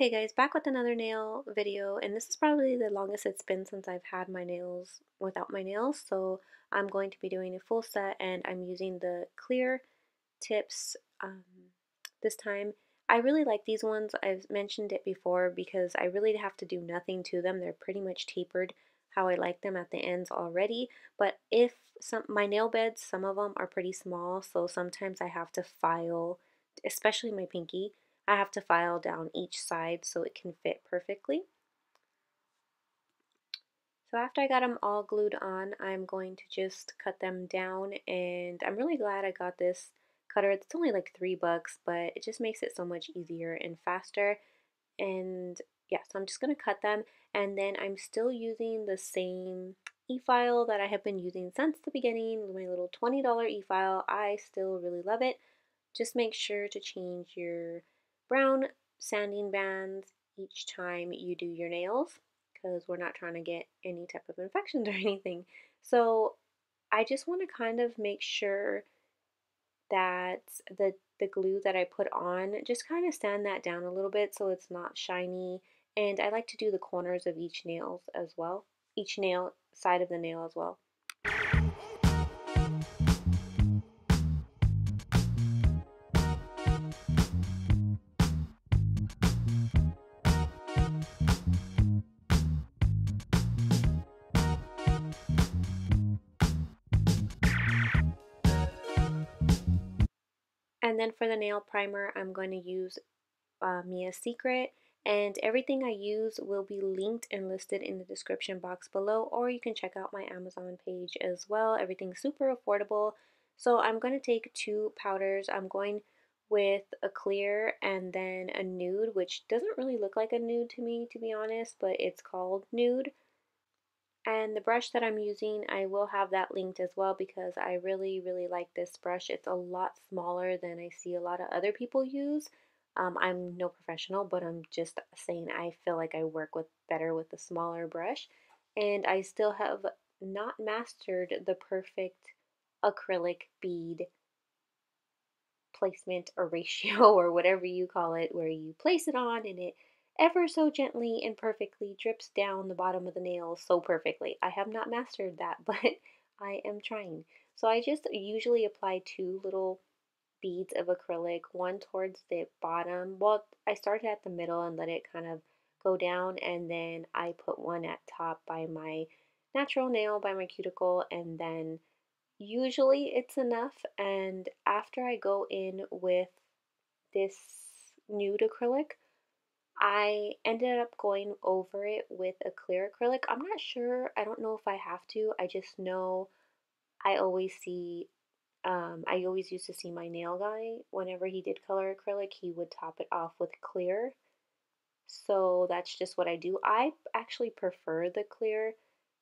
Okay guys, back with another nail video, and this is probably the longest it's been since I've had my nails without my nails, so I'm going to be doing a full set, and I'm using the clear tips this time. I really like these ones. I've mentioned it before because I really have to do nothing to them. They're pretty much tapered how I like them at the ends already, but if my nail beds, some of them are pretty small, so sometimes I have to file, especially my pinky, I have to file down each side so it can fit perfectly. So after I got them all glued on, I'm going to just cut them down, and I'm really glad I got this cutter. It's only like $3, but it just makes it so much easier and faster. And yeah, so I'm just going to cut them, and then I'm still using the same e-file that I have been using since the beginning, my little $20 e-file. I still really love it. Just make sure to change your brown sanding bands each time you do your nails, because we're not trying to get any type of infections or anything. So I just want to kind of make sure that the glue that I put on, just kind of sand that down a little bit so it's not shiny. And I like to do the corners of each nails as well, each nail side of the nail as well. And then for the nail primer, I'm going to use Mia's Secret, and everything I use will be linked and listed in the description box below, or you can check out my Amazon page as well. Everything's super affordable. So I'm going to take two powders. I'm going with a clear and then a nude, which doesn't really look like a nude to me, to be honest, but it's called nude. And the brush that I'm using, I will have that linked as well because I really, really like this brush. It's a lot smaller than I see a lot of other people use. I'm no professional, but I'm just saying I feel like I work with better with the smaller brush. And I still have not mastered the perfect acrylic bead placement or ratio or whatever you call it, where you place it on and it ever so gently and perfectly drips down the bottom of the nail so perfectly. I have not mastered that, but I am trying. So I just usually apply two little beads of acrylic, one towards the bottom. Well, I started at the middle and let it kind of go down, and then I put one at top by my natural nail, by my cuticle, and then usually it's enough. And after I go in with this nude acrylic, I ended up going over it with a clear acrylic. I'm not sure, I don't know if I have to. I just know I always see, I always used to see my nail guy, whenever he did color acrylic, he would top it off with clear. So that's just what I do. I actually prefer the clear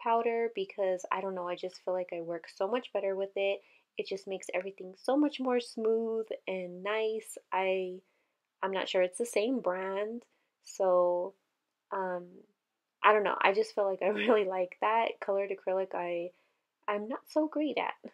powder because I don't know, I just feel like I work so much better with it. It just makes everything so much more smooth and nice. I'm not sure it's the same brand, so um I don't know. I just feel like I really like that colored acrylic. I'm not so great at.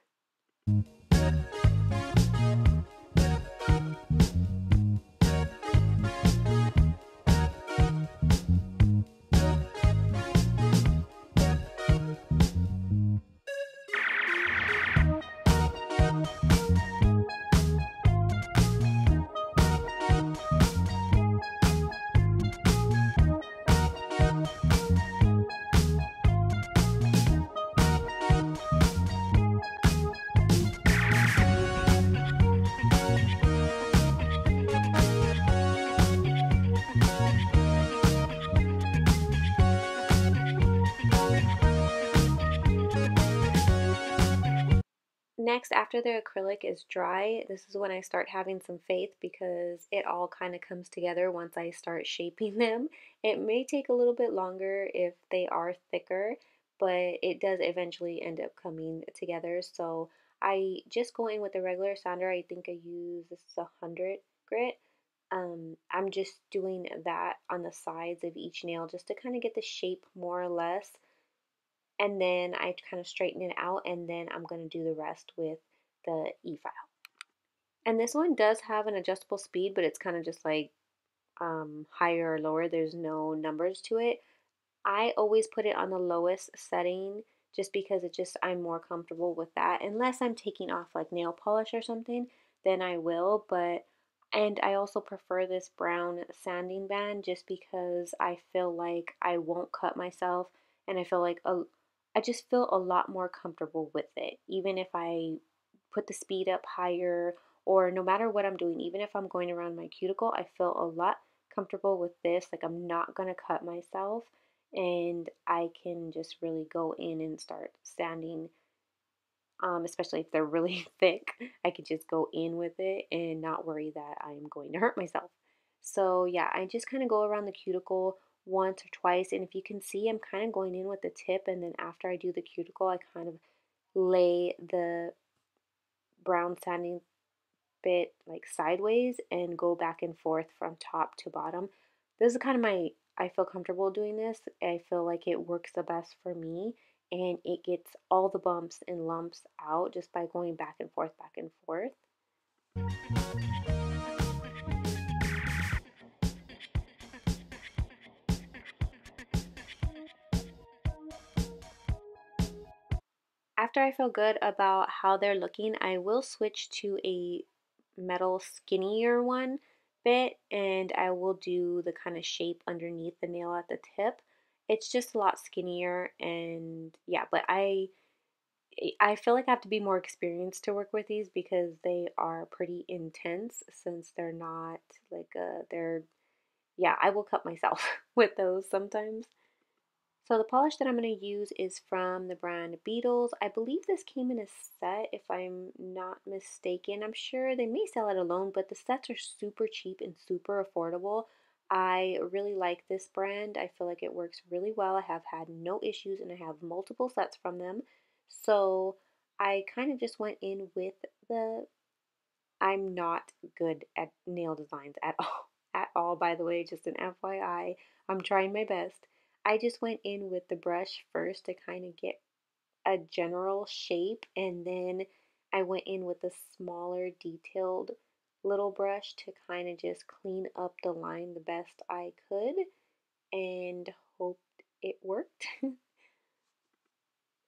Next, after the acrylic is dry, this is when I start having some faith because it all kind of comes together once I start shaping them. It may take a little bit longer if they are thicker, but it does eventually end up coming together. So I just go in with a regular sander. I think I use, this is 100 grit. I'm just doing that on the sides of each nail just to kind of get the shape more or less, and then I kind of straighten it out, and then I'm going to do the rest with the e-file. And this one does have an adjustable speed, but it's kind of just like higher or lower. There's no numbers to it. I always put it on the lowest setting just because I'm more comfortable with that. Unless I'm taking off like nail polish or something, then I will, but and I also prefer this brown sanding band just because I feel like I won't cut myself and I feel like I just feel a lot more comfortable with it. Even if I put the speed up higher or no matter what I'm doing, even if I'm going around my cuticle, I feel a lot comfortable with this. Like I'm not gonna cut myself and I can just really go in and start sanding, especially if they're really thick. I could just go in with it and not worry that I'm going to hurt myself. So yeah, I just kind of go around the cuticle once or twice, and if you can see, I'm kind of going in with the tip, and then after I do the cuticle, I kind of lay the brown sanding bit like sideways and go back and forth from top to bottom. This is kind of I feel comfortable doing this. I feel like it works the best for me and it gets all the bumps and lumps out just by going back and forth, back and forth. After I feel good about how they're looking, I will switch to a metal skinnier one bit and I will do the kind of shape underneath the nail at the tip. It's just a lot skinnier and yeah, but I feel like I have to be more experienced to work with these because they are pretty intense since they're not like they're yeah, I will cut myself with those sometimes. So the polish that I'm going to use is from the brand Beetles. I believe this came in a set if I'm not mistaken. I'm sure they may sell it alone, but the sets are super cheap and super affordable. I really like this brand. I feel like it works really well. I have had no issues and I have multiple sets from them. So I kind of just went in with the I'm not good at nail designs at all. At all, by the way, just an FYI. I'm trying my best. I just went in with the brush first to kind of get a general shape, and then I went in with a smaller, detailed little brush to kind of just clean up the line the best I could and hoped it worked.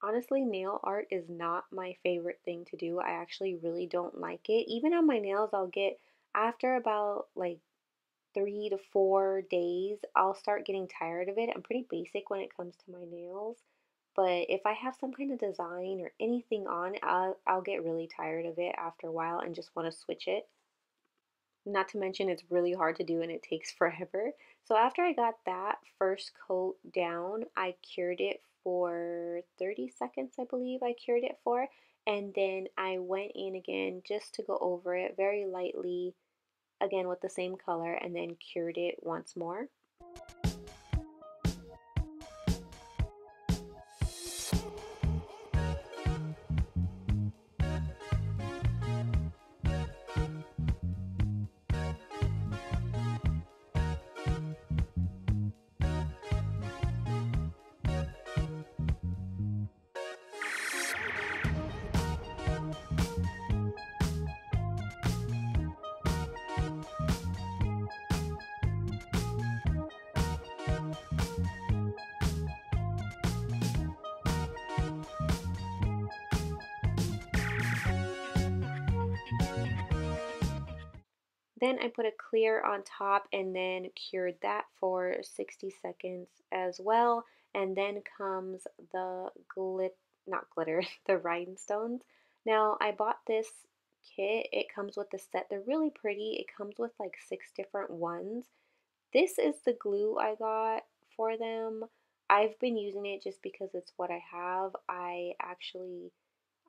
Honestly, nail art is not my favorite thing to do. I actually really don't like it. Even on my nails, I'll get, after about like 3 to 4 days, I'll start getting tired of it. I'm pretty basic when it comes to my nails. But if I have some kind of design or anything on, I'll get really tired of it after a while and just want to switch it. Not to mention it's really hard to do and it takes forever. So after I got that first coat down, I cured it for 30 seconds, I believe I cured it for. And then I went in again just to go over it very lightly, again with the same color, and then cured it once more. Then I put a clear on top and then cured that for 60 seconds as well. And then comes the not glitter, the rhinestones. Now I bought this kit. It comes with the set. They're really pretty. It comes with like 6 different ones. This is the glue I got for them. I've been using it just because it's what I have.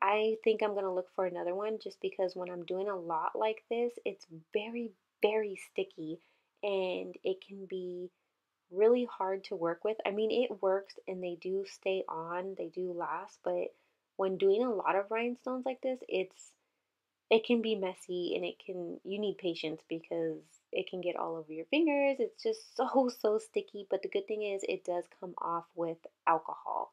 I think I'm going to look for another one just because when I'm doing a lot like this, it's very, very sticky and it can be really hard to work with. I mean, it works and they do stay on, they do last, but when doing a lot of rhinestones like this, it can be messy and you need patience because it can get all over your fingers. It's just so sticky, but the good thing is it does come off with alcohol.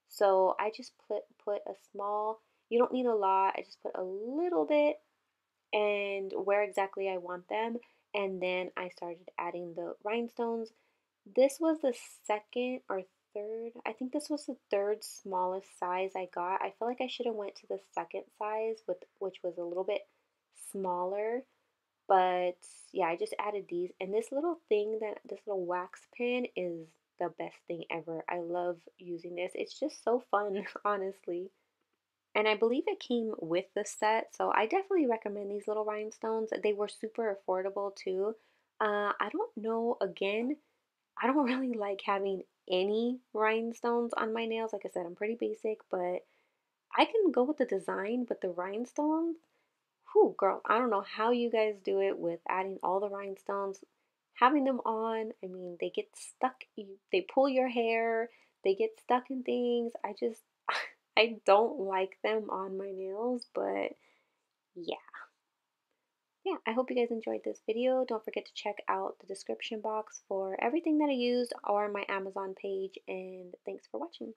So I just put a small, you don't need a lot. I just put a little bit and where exactly I want them. and then I started adding the rhinestones. This was the second or third, I think this was the third smallest size I got. I feel like I should have went to the second size, which was a little bit smaller. But yeah, I just added these. And this little thing, this little wax pen is the best thing ever. I love using this. It's just so fun, honestly. And I believe it came with the set, so I definitely recommend these little rhinestones. They were super affordable too. I don't know, again, I don't really like having any rhinestones on my nails. Like I said, I'm pretty basic, but I can go with the design, but the rhinestones, whew, girl, I don't know how you guys do it with adding all the rhinestones, having them on. I mean, they get stuck, they pull your hair, they get stuck in things. I just, I don't like them on my nails, but yeah. Yeah, I hope you guys enjoyed this video. Don't forget to check out the description box for everything that I used or my Amazon page, and thanks for watching.